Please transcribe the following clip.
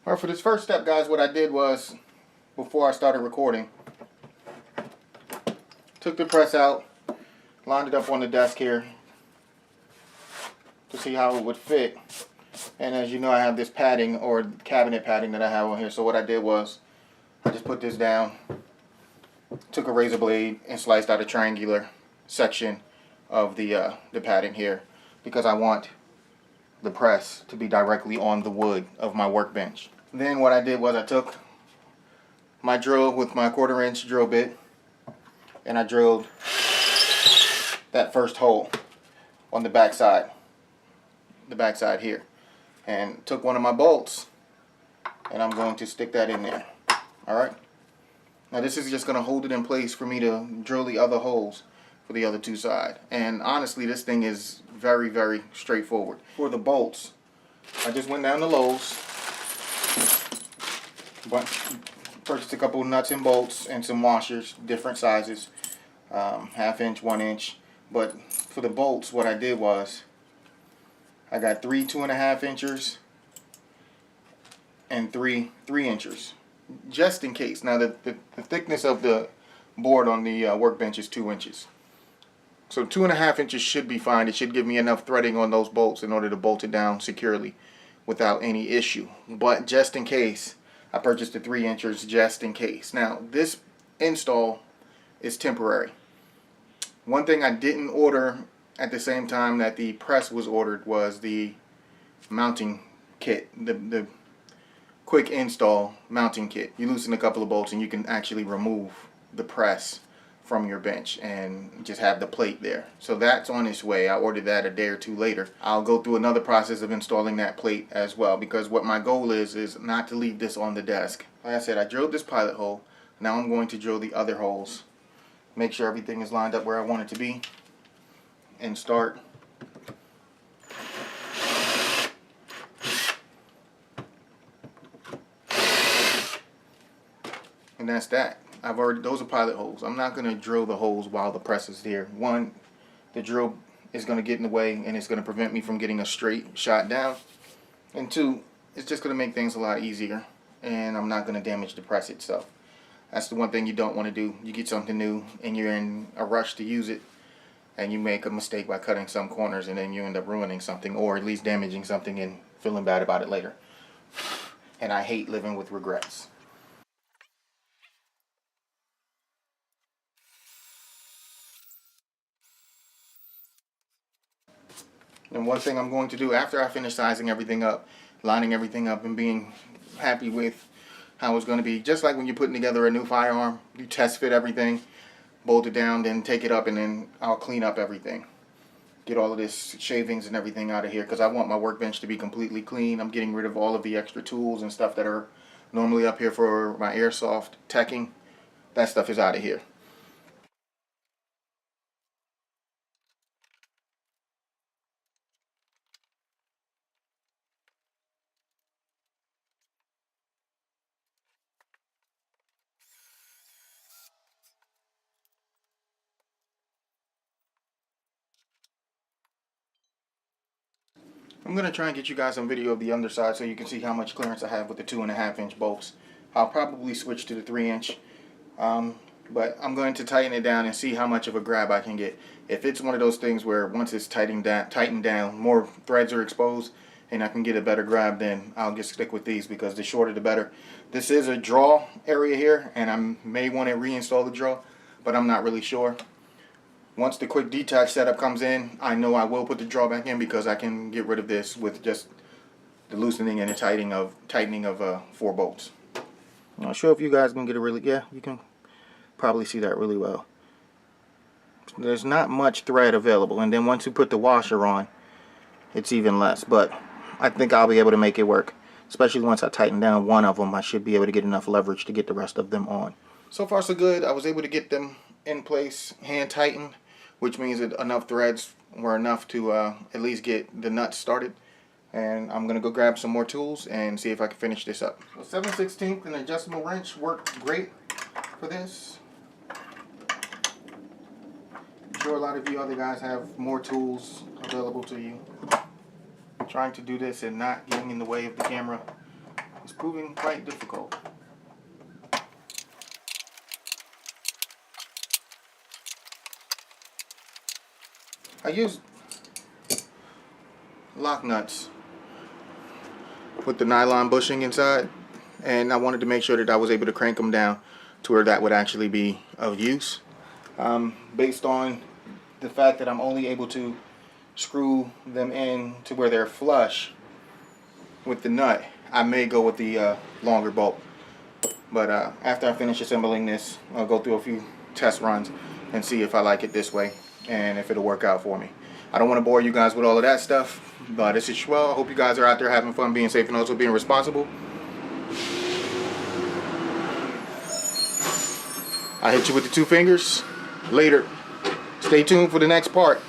Alright, for this first step, guys, what I did was, before I started recording, took the press out, lined it up on the desk here to see how it would fit. And as you know, I have this padding, or cabinet padding, that I have on here. So what I did was, I just put this down, took a razor blade and sliced out a triangular section of the padding here, because I want the press to be directly on the wood of my workbench. Then what I did was I took my drill with my 1/4 inch drill bit and I drilled that first hole on the back side here, and took one of my bolts and I'm going to stick that in there. Alright, now this is just going to hold it in place for me to drill the other holes for the other two sides. And honestly, this thing is very, very straightforward. For the bolts, I just went down to Lowe's, purchased a couple nuts and bolts and some washers, different sizes, 1/2 inch, 1 inch. But for the bolts, what I did was I got 3 2.5 inchers and 3 3-inchers, just in case. Now the thickness of the board on the workbench is 2 inches. So 2.5 inches should be fine. It should give me enough threading on those bolts in order to bolt it down securely without any issue. But just in case, I purchased the 3 inchers just in case. Now this install is temporary. One thing I didn't order at the same time that the press was ordered was the mounting kit, the quick install mounting kit. You loosen a couple of bolts and you can actually remove the press from your bench and just have the plate there. So that's on its way. I ordered that a day or two later. I'll go through another process of installing that plate as well, because what my goal is not to leave this on the desk. Like I said, I drilled this pilot hole. Now I'm going to drill the other holes, make sure everything is lined up where I want it to be, and start and that's that. Those are pilot holes. I'm not going to drill the holes while the press is here. One, the drill is going to get in the way and it's going to prevent me from getting a straight shot down. And two, it's just going to make things a lot easier, and I'm not going to damage the press itself. That's the one thing you don't want to do. You get something new and you're in a rush to use it, and you make a mistake by cutting some corners, and then you end up ruining something, or at least damaging something and feeling bad about it later. And I hate living with regrets. And one thing I'm going to do after I finish sizing everything up, lining everything up, and being happy with how it's going to be, just like when you're putting together a new firearm, you test fit everything, bolt it down, then take it up, and then I'll clean up everything. Get all of this shavings and everything out of here, because I want my workbench to be completely clean. I'm getting rid of all of the extra tools and stuff that are normally up here for my airsoft teching. That stuff is out of here. I'm going to try and get you guys some video of the underside so you can see how much clearance I have with the 2.5 inch bolts. I'll probably switch to the 3 inch, but I'm going to tighten it down and see how much of a grab I can get. If it's one of those things where once it's tightened down, more threads are exposed and I can get a better grab, then I'll just stick with these, because the shorter the better. This is a draw area here, and I may want to reinstall the draw, but I'm not really sure. Once the quick detach setup comes in, I know I will put the draw back in, because I can get rid of this with just the loosening and the tightening of 4 bolts. I'm not sure if you guys can get it really, yeah, you can probably see that really well. There's not much thread available, and then once you put the washer on, it's even less, but I think I'll be able to make it work. Especially once I tighten down one of them, I should be able to get enough leverage to get the rest of them on. So far so good. I was able to get them in place, hand tightened, which means that enough threads were enough to at least get the nuts started. And I'm going to go grab some more tools and see if I can finish this up. So 7/16 and an adjustable wrench worked great for this. I'm sure a lot of you other guys have more tools available to you. I'm trying to do this and not getting in the way of the camera It's proving quite difficult. I use lock nuts with the nylon bushing inside, and I wanted to make sure that I was able to crank them down to where that would actually be of use. Based on the fact that I'm only able to screw them in to where they're flush with the nut, I may go with the longer bolt. But after I finish assembling this, I'll go through a few test runs and see if I like it this way and if it'll work out for me. I don't want to bore you guys with all of that stuff, but this is Schwell. I hope you guys are out there having fun, being safe, and also being responsible. I hit you with the 2 fingers. Later. Stay tuned for the next part.